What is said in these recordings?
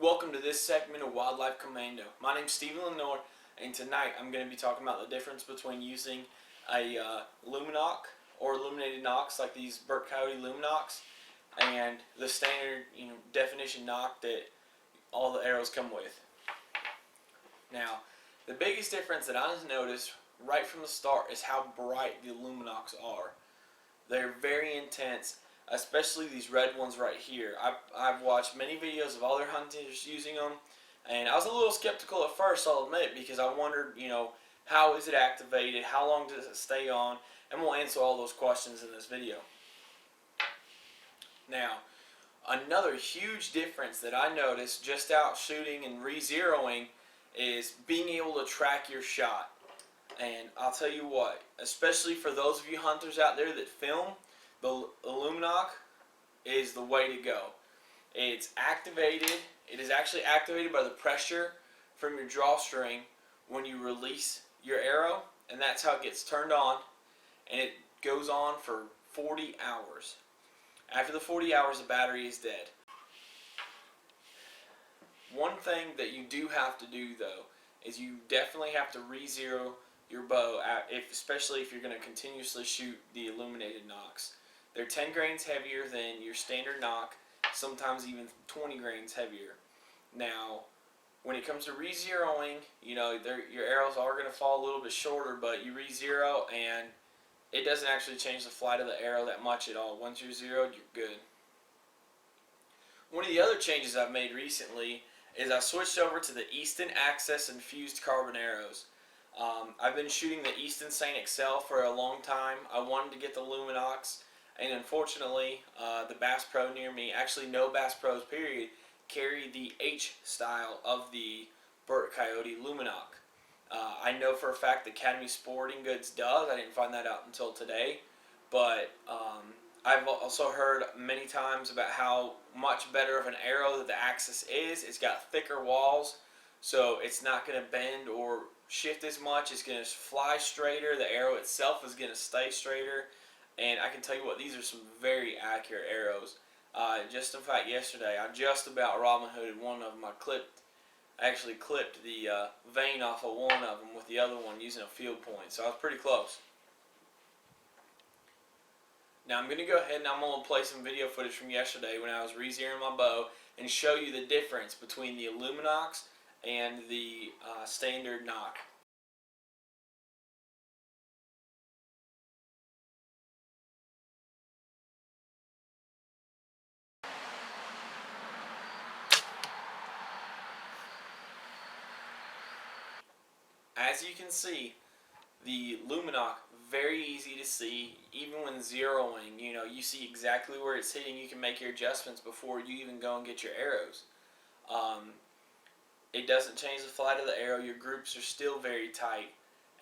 Welcome to this segment of Wildlife Commando. My name's Stephen Lenore, and tonight I'm going to be talking about the difference between using a Lumenok or illuminated Nox like these Burt Coyote Lumenoks and the standard definition Nock that all the arrows come with. Now, the biggest difference that I've noticed right from the start is how bright the Lumenoks are. They're very intense, especially these red ones right here. I've watched many videos of other hunters using them, and I was a little skeptical at first, I'll admit, because I wondered, how is it activated, how long does it stay on, and we'll answer all those questions in this video. Now, another huge difference that I noticed just out shooting and re-zeroing is being able to track your shot. And I'll tell you what, especially for those of you hunters out there that film, the Lumenok is the way to go. It's activated. It is actually activated by the pressure from your drawstring when you release your arrow, and that's how it gets turned on, and it goes on for 40 hours. After the 40 hours, the battery is dead. One thing that you do have to do, though, is you definitely have to re-zero your bow, especially if you're going to continuously shoot the illuminated Nox. They're 10 grains heavier than your standard Nock, sometimes even 20 grains heavier. Now, when it comes to re-zeroing, your arrows are going to fall a little bit shorter, but you re-zero and it doesn't actually change the flight of the arrow that much at all. Once you're zeroed, you're good. One of the other changes I've made recently is I switched over to the Easton Access infused carbon arrows. I've been shooting the Easton Saint Excel for a long time. I wanted to get the Lumenoks, and unfortunately, the Bass Pro near me, actually no Bass Pros period, carry the H style of the Burt Coyote Lumenok. I know for a fact that Academy Sporting Goods does. I didn't find that out until today, but I've also heard many times about how much better of an arrow that the Axis is. It's got thicker walls, so it's not going to bend or shift as much. It's going to fly straighter. The arrow itself is going to stay straighter, and I can tell you what, these are some very accurate arrows. Just in fact, yesterday I just about Robin Hooded one of them. I actually clipped the vein off of one of them with the other one using a field point, so I was pretty close. Now I'm going to go ahead and I'm going to play some video footage from yesterday when I was re-zeroing my bow and show you the difference between the Lumenoks and the standard Nock. As you can see, the Lumenok, very easy to see. Even when zeroing, you see exactly where it's hitting. You can make your adjustments before you even go and get your arrows. It doesn't change the flight of the arrow. Your groups are still very tight,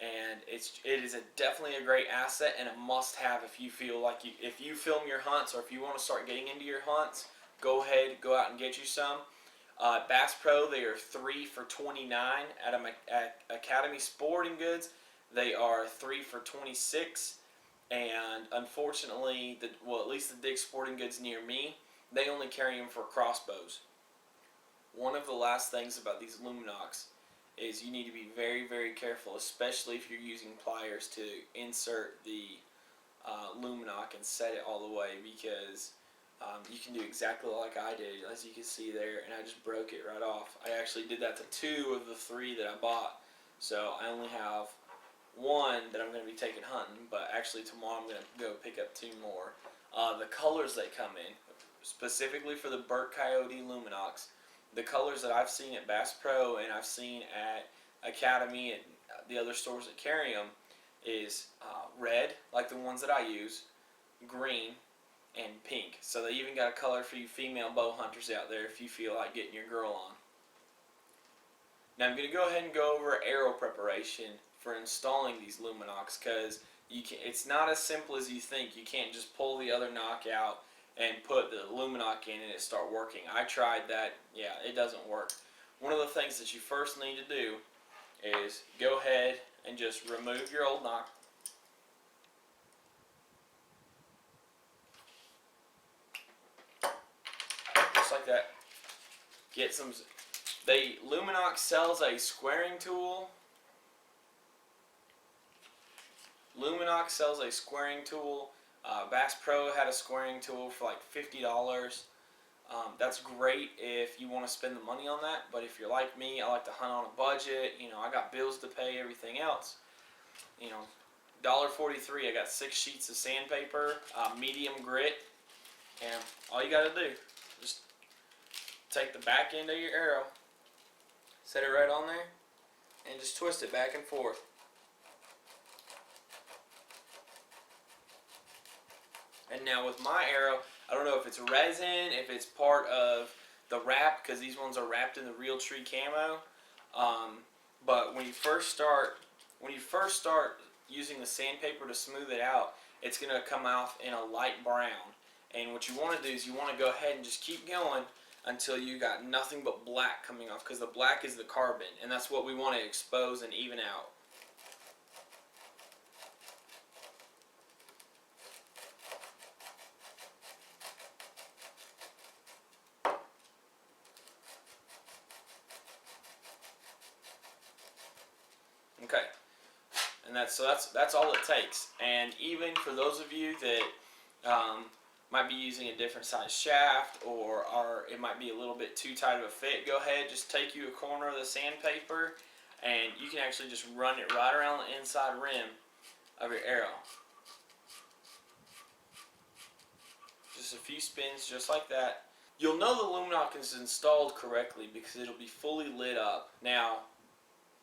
and it is definitely a great asset and a must-have if you feel like if you film your hunts or if you want to start getting into your hunts. Go ahead, go out and get you some. Bass Pro, they are 3 for $29 at Academy Sporting Goods. They are 3 for $26, and unfortunately, at least the Dick's Sporting Goods near me, they only carry them for crossbows. One of the last things about these Lumenoks is you need to be very, very careful, especially if you're using pliers to insert the Lumenok and set it all the way, because you can do exactly like I did, as you can see there, and I just broke it right off. I actually did that to 2 of the 3 that I bought, so I only have 1 that I'm going to be taking hunting, but actually tomorrow I'm going to go pick up 2 more. The colors they come in, specifically for the Burt Coyote Lumenoks, the colors that I've seen at Bass Pro and I've seen at Academy and the other stores that carry them is red, like the ones that I use, green, and pink. So they even got a color for you female bow hunters out there if you feel like getting your girl on. Now I'm going to go ahead and go over arrow preparation for installing these Lumenoks, because it's not as simple as you think. You can't just pull the other Nock out and put the Lumenok in and it start working. I tried that. Yeah, it doesn't work. One of the things that you first need to do is go ahead and just remove your old Nock. Just like that. Get some. Lumenoks sells a squaring tool. Lumenoks sells a squaring tool. Bass Pro had a squaring tool for like $50. That's great if you want to spend the money on that, but if you're like me, I like to hunt on a budget. You know, I got bills to pay, everything else. You know, $1.43. I got 6 sheets of sandpaper, medium grit, and all you got to do, just take the back end of your arrow, set it right on there, and just twist it back and forth. And now with my arrow, I don't know if it's resin, if it's part of the wrap, because these ones are wrapped in the Real Tree camo. But when you first start using the sandpaper to smooth it out, it's going to come out in a light brown. And what you want to do is you want to go ahead and just keep going until you got nothing but black coming off, because the black is the carbon, and that's what we want to expose and even out. Okay, and that's all it takes. And even for those of you that might be using a different size shaft, or it might be a little bit too tight of a fit, go ahead, just take you a corner of the sandpaper, and you can actually just run it right around the inside rim of your arrow. Just a few spins, just like that. You'll know the Lumenok is installed correctly because it'll be fully lit up. Now,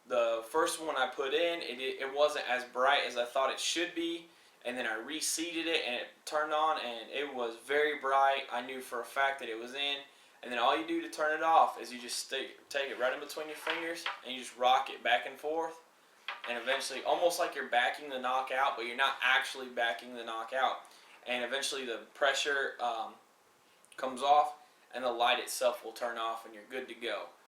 the first one I put in, it wasn't as bright as I thought it should be, and then I reseated it and it turned on and it was very bright. I knew for a fact that it was in, and then all you do to turn it off is you just take it right in between your fingers and you just rock it back and forth, and eventually, almost like you're backing the knock out, but you're not actually backing the knock out, and eventually the pressure comes off and the light itself will turn off and you're good to go.